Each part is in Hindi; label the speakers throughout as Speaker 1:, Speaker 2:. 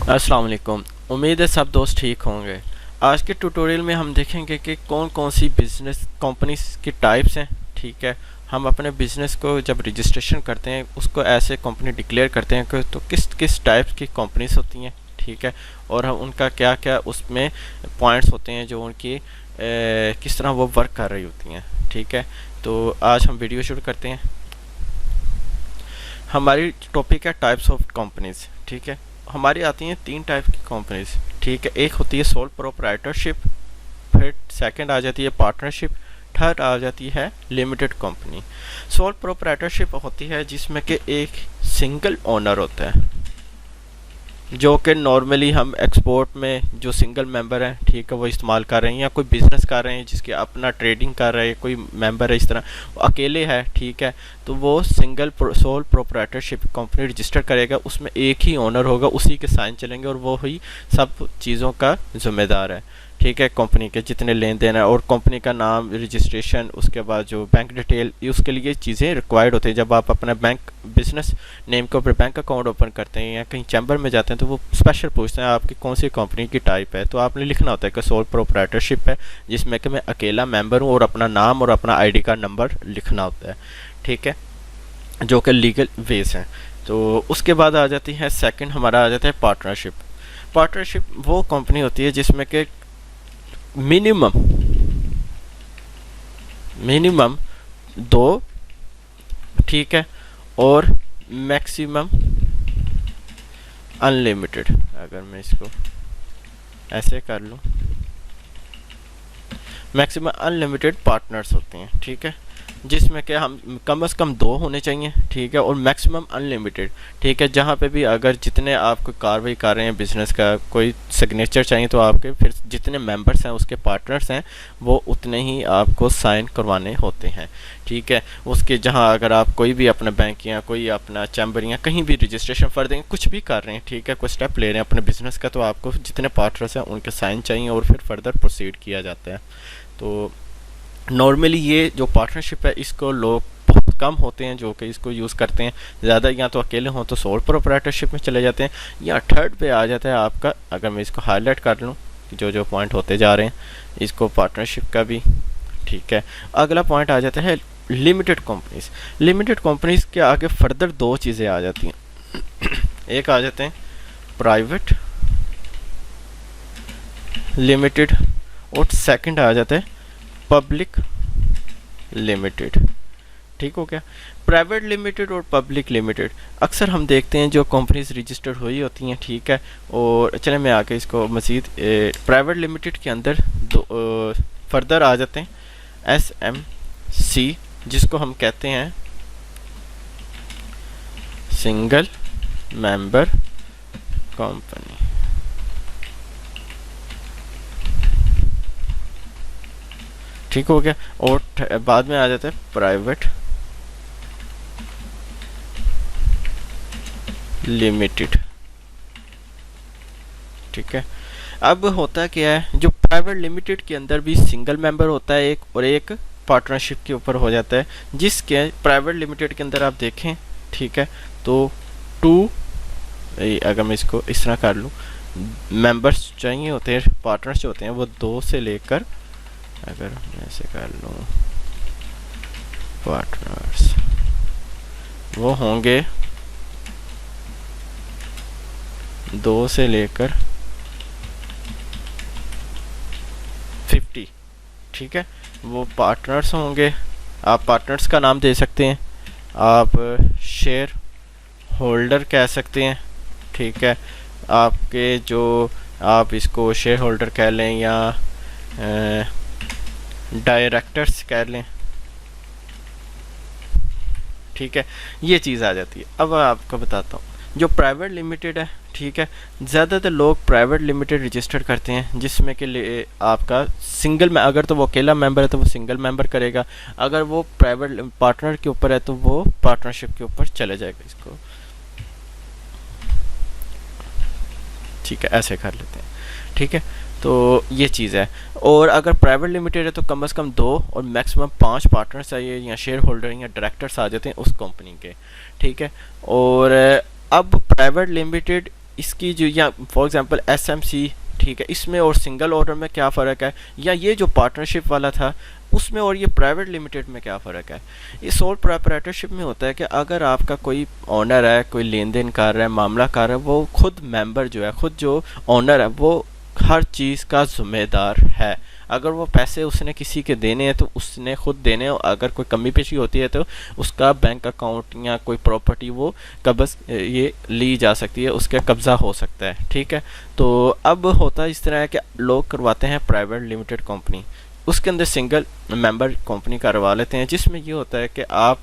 Speaker 1: अस्सलाम वालेकुम। उम्मीद है सब दोस्त ठीक होंगे। आज के ट्यूटोरियल में हम देखेंगे कि कौन कौन सी बिज़नेस कंपनीज की टाइप्स हैं। ठीक है, हम अपने बिज़नेस को जब रजिस्ट्रेशन करते हैं उसको ऐसे कंपनी डिक्लेयर करते हैं कि तो किस किस टाइप की कंपनीज होती हैं। ठीक है, और हम उनका क्या क्या उसमें पॉइंट्स होते हैं जो उनकी किस तरह वो वर्क कर रही होती हैं। ठीक है, तो आज हम वीडियो शुरू करते हैं। हमारी टॉपिक है टाइप्स ऑफ कंपनीज। ठीक है, हमारी आती हैं तीन टाइप की कंपनीज। ठीक है, एक होती है सोल प्रोप्राइटरशिप, फिर सेकंड आ जाती है पार्टनरशिप, थर्ड आ जाती है लिमिटेड कंपनी। सोल प्रोप्राइटरशिप होती है जिसमें कि एक सिंगल ओनर होता है, जो कि नॉर्मली हम एक्सपोर्ट में जो सिंगल मेंबर हैं, ठीक है, वो इस्तेमाल कर रहे हैं, या कोई बिज़नेस कर रहे हैं जिसके अपना ट्रेडिंग कर रहे हैं, कोई मेंबर है इस तरह वो अकेले है। ठीक है, तो वो single sole proprietorship company register करेगा, उसमें एक ही ओनर होगा, उसी के साइन चलेंगे और वो ही सब चीज़ों का जिम्मेदार है। ठीक है, कंपनी के जितने लेन देन है और कंपनी का नाम, रजिस्ट्रेशन, उसके बाद जो बैंक डिटेल, उसके लिए चीज़ें रिक्वायर्ड होती हैं। जब आप अपना बैंक बिजनेस नेम के ऊपर बैंक अकाउंट ओपन करते हैं या कहीं चैम्बर में जाते हैं तो वो स्पेशल पूछते हैं आपकी कौन सी कंपनी की टाइप है, तो आपने लिखना होता है कि सोल प्रोप्राइटरशिप है, जिसमें कि मैं अकेला मेंबर हूँ, और अपना नाम और अपना आईडी कार्ड नंबर लिखना होता है। ठीक है, जो कि लीगल वेज हैं। तो उसके बाद आ जाती है सेकंड, हमारा आ जाता है पार्टनरशिप। पार्टनरशिप वो कंपनी होती है जिसमें कि मिनिमम मिनिमम दो, ठीक है, और मैक्सिमम अनलिमिटेड। अगर मैं इसको ऐसे कर लूँ, मैक्सिमम अनलिमिटेड पार्टनर्स होते हैं। ठीक है, जिसमें कि हम कम से कम दो होने चाहिए। ठीक है, और मैक्सिमम अनलिमिटेड। ठीक है, जहाँ पे भी अगर जितने आप कोई कार्रवाई कर रहे हैं बिजनेस का, कोई सिग्नेचर चाहिए तो आपके फिर जितने मेंबर्स हैं, उसके पार्टनर्स हैं, वो उतने ही आपको साइन करवाने होते हैं। ठीक है, उसके जहाँ अगर आप कोई भी अपना बैंक या कोई अपना चैम्बर या कहीं भी रजिस्ट्रेशन फर देंगे, कुछ भी कर रहे हैं, ठीक है, कोई स्टेप ले रहे हैं अपने बिजनेस का, तो आपको जितने पार्टनर्स हैं उनके साइन चाहिए और फिर फर्दर प्रोसीड किया जाता है। तो नॉर्मली ये जो पार्टनरशिप है इसको लोग बहुत कम होते हैं जो कि इसको यूज़ करते हैं। ज़्यादा या तो अकेले हों तो सोल प्रोप्राइटरशिप में चले जाते हैं, या थर्ड पे आ जाता है आपका, अगर मैं इसको हाईलाइट कर लूँ जो जो पॉइंट होते जा रहे हैं इसको पार्टनरशिप का भी। ठीक है, अगला पॉइंट आ जाता है लिमिटेड कंपनीज। लिमिटेड कंपनीज के आगे फर्दर दो चीज़ें आ जाती हैं। एक आ जाते हैं प्राइवेट लिमिटेड, और सेकंड आ जाता है पब्लिक लिमिटेड। ठीक हो गया, प्राइवेट लिमिटेड और पब्लिक लिमिटेड अक्सर हम देखते हैं जो कंपनीज रजिस्टर्ड हुई होती हैं। ठीक है, और चले मैं आके इसको मज़ीद प्राइवेट लिमिटेड के अंदर दो फर्दर आ जाते हैं SMC, जिसको हम कहते हैं सिंगल मेंबर कंपनी। ठीक हो गया, और बाद में आ जाता है प्राइवेट लिमिटेड। ठीक है, अब होता क्या है, जो प्राइवेट लिमिटेड के अंदर भी सिंगल मेंबर होता है एक, और एक पार्टनरशिप के ऊपर हो जाता है, जिसके प्राइवेट लिमिटेड के अंदर आप देखें, ठीक है, तो टू, अगर मैं इसको इस तरह कर लूँ, मेंबर्स चाहिए होते हैं, पार्टनर्स जो होते हैं वो दो से लेकर, अगर मैं ऐसे कर लूँ, पार्टनर्स वो होंगे 2 से लेकर 50। ठीक है, वो पार्टनर्स होंगे, आप पार्टनर्स का नाम दे सकते हैं, आप शेयर होल्डर कह सकते हैं। ठीक है, आपके जो आप इसको शेयर होल्डर कह लें या डायरेक्टर्स कह लें। ठीक है, ये चीज़ आ जाती है। अब आपको बताता हूँ जो प्राइवेट लिमिटेड है। ठीक है, ज़्यादातर लोग प्राइवेट लिमिटेड रजिस्टर करते हैं, जिसमें कि आपका सिंगल में, अगर तो वो अकेला मेंबर है तो वो सिंगल मेंबर करेगा, अगर वो प्राइवेट पार्टनर के ऊपर है तो वो पार्टनरशिप के ऊपर चले जाएगा इसको। ठीक है, ऐसे कर लेते हैं। ठीक है, तो ये चीज़ है। और अगर प्राइवेट लिमिटेड है तो कम से कम 2 और मैक्सिमम 5 पार्टनर्स चाहिए, या शेयर होल्डर या डायरेक्टर्स आ जाते हैं उस कंपनी के। ठीक है, और अब प्राइवेट लिमिटेड इसकी जो, या फॉर एग्जांपल एसएमसी, ठीक है, इसमें और सिंगल ऑर्डर में क्या फ़र्क है, या ये जो पार्टनरशिप वाला था उसमें और ये प्राइवेट लिमिटेड में क्या फ़र्क है। ये सोल प्रोप्राइटरशिप में होता है कि अगर आपका कोई ओनर है, कोई लेन देन कर रहा है, मामला कर रहा है, वो खुद मेंबर जो है, खुद जो ओनर है, वो हर चीज़ का ज़िम्मेदार है। अगर वो पैसे उसने किसी के देने हैं तो उसने खुद देने हैं, अगर कोई कमी पेशी होती है तो उसका बैंक अकाउंट या कोई प्रॉपर्टी वो कब्ज़ ये ली जा सकती है, उसका कब्ज़ा हो सकता है, ठीक है। तो अब होता इस तरह है कि लोग करवाते हैं प्राइवेट लिमिटेड कंपनी, उसके अंदर सिंगल मेंबर कंपनी करवा लेते हैं, जिसमें ये होता है कि आप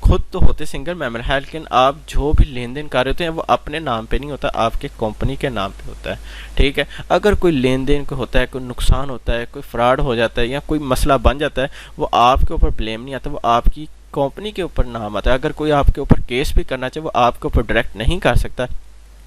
Speaker 1: खुद तो होते सिंगल मेंबर है, लेकिन आप जो भी लेन देन कर रहे होते हैं वो अपने नाम पे नहीं होता, आपके कंपनी के नाम पे होता है, ठीक है। अगर कोई लेन देन को होता है, कोई नुकसान होता है, कोई फ्रॉड हो जाता है या कोई मसला बन जाता है, वो आपके ऊपर ब्लेम नहीं आता, वो आपकी कंपनी के ऊपर नाम आता है। अगर कोई आपके ऊपर केस भी करना चाहे वो आपके ऊपर डायरेक्ट नहीं कर सकता,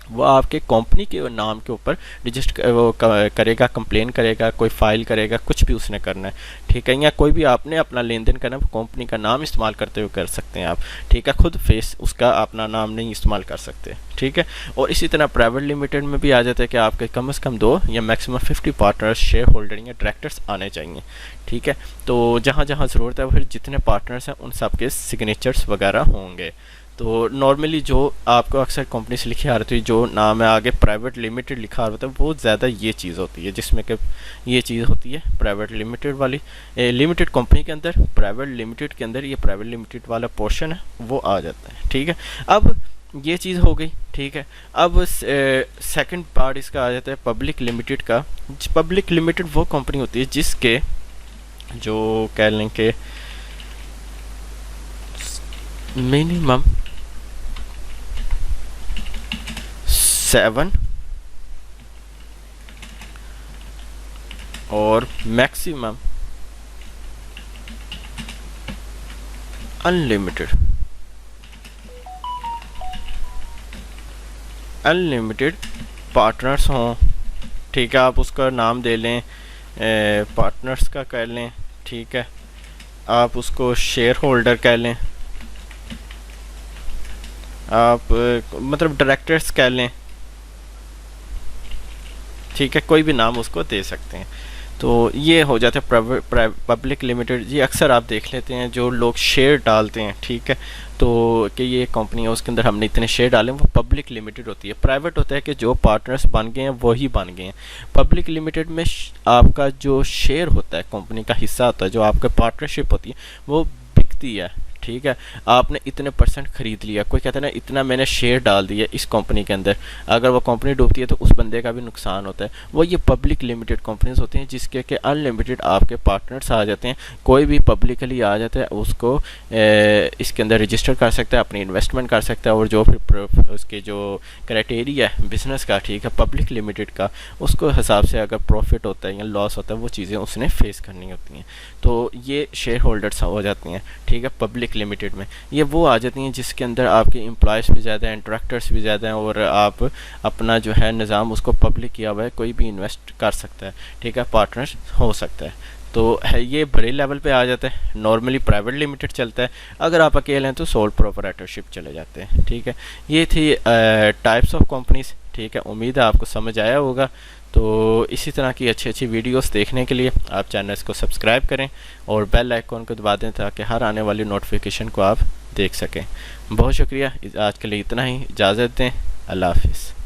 Speaker 1: वो आपके कंपनी के नाम के ऊपर रजिस्टर वो करेगा, कंप्लेन करेगा, कोई फाइल करेगा, कुछ भी उसने करना है, ठीक है। या कोई भी आपने अपना लेन देन करना है, कंपनी का नाम इस्तेमाल करते हुए कर सकते हैं आप, ठीक है। खुद फेस उसका अपना नाम नहीं इस्तेमाल कर सकते, ठीक है। और इसी तरह प्राइवेट लिमिटेड में भी आ जाता है कि आपके कम से कम 2 या मैक्सिमम 50 पार्टनर्स, शेयर होल्डर या डायरेक्टर्स आने चाहिए, ठीक है। तो जहाँ जहाँ ज़रूरत है फिर जितने पार्टनर्स हैं उन सब के सिग्नेचर्स वगैरह होंगे। तो नॉर्मली जो आपको अक्सर कंपनी से लिखी आ रही थी, जो नाम है आगे प्राइवेट लिमिटेड लिखा होता है, वो ज़्यादा ये चीज़ होती है, जिसमें कि ये चीज़ होती है प्राइवेट लिमिटेड वाली, लिमिटेड कंपनी के अंदर, प्राइवेट लिमिटेड के अंदर ये प्राइवेट लिमिटेड वाला पोर्शन है वो आ जाता है, ठीक है। अब ये चीज़ हो गई, ठीक है। अब सेकंड पार्ट इसका आ जाता है पब्लिक लिमिटेड का। पब्लिक लिमिटेड वो कंपनी होती है जिसके जो कह लें कि मिनिमम 7 और मैक्सिमम अनलिमिटेड पार्टनर्स हों, ठीक है। आप उसका नाम दे लें, पार्टनर्स का कह लें, ठीक है। आप उसको शेयर होल्डर कह लें, आप मतलब डायरेक्टर्स कह लें, ठीक है, कोई भी नाम उसको दे सकते हैं। तो ये हो जाता है पब्लिक लिमिटेड। ये अक्सर आप देख लेते हैं जो लोग शेयर डालते हैं, ठीक है, तो कि ये कंपनी है उसके अंदर हमने इतने शेयर डाले, वो पब्लिक लिमिटेड होती है। प्राइवेट होता है कि जो पार्टनर्स बन गए हैं वही बन गए हैं। पब्लिक लिमिटेड में आपका जो शेयर होता है, कंपनी का हिस्सा होता है, जो आपका पार्टनरशिप होती है वो बिकती है, ठीक है। आपने इतने % खरीद लिया, कोई कहता है ना इतना मैंने शेयर डाल दिया इस कंपनी के अंदर, अगर वो कंपनी डूबती है तो उस बंदे का भी नुकसान होता है। वो ये पब्लिक लिमिटेड कंपनीज होती हैं जिसके के अनलिमिटेड आपके पार्टनर्स आ जाते हैं, कोई भी पब्लिकली आ जाता है उसको इसके अंदर रजिस्टर कर सकता है, अपनी इन्वेस्टमेंट कर सकता है, और जो फिर उसके जो क्राइटेरिया है बिज़नेस का, ठीक है, पब्लिक लिमिटेड का, उसको हिसाब से अगर प्रॉफिट होता है या लॉस होता है वो चीज़ें उसने फेस करनी होती हैं। तो ये शेयर होल्डर्स हो जाती हैं, ठीक है, पब्लिक लिमिटेड में। ये वो आ जाती हैं जिसके अंदर आपके एम्प्लॉयज़ भी ज़्यादा हैं, डायरेक्टर्स भी ज़्यादा हैं, और आप अपना जो है निज़ाम उसको पब्लिक किया हुआ है, कोई भी इन्वेस्ट कर सकता है, ठीक है, पार्टनर्स हो सकता है। तो है ये बड़े लेवल पे आ जाता है। नॉर्मली प्राइवेट लिमिटेड चलता है, अगर आप अकेले हैं तो सोल प्रोप्राइटरशिप चले जाते हैं, ठीक है। ये थी टाइप्स ऑफ कंपनीज, ठीक है। उम्मीद है आपको समझ आया होगा। तो इसी तरह की अच्छी अच्छी वीडियोस देखने के लिए आप चैनल को सब्सक्राइब करें और बेल आइकॉन को दबा दें ताकि हर आने वाली नोटिफिकेशन को आप देख सकें। बहुत शुक्रिया, आज के लिए इतना ही, इजाज़त दें, अल्लाह हाफिज़।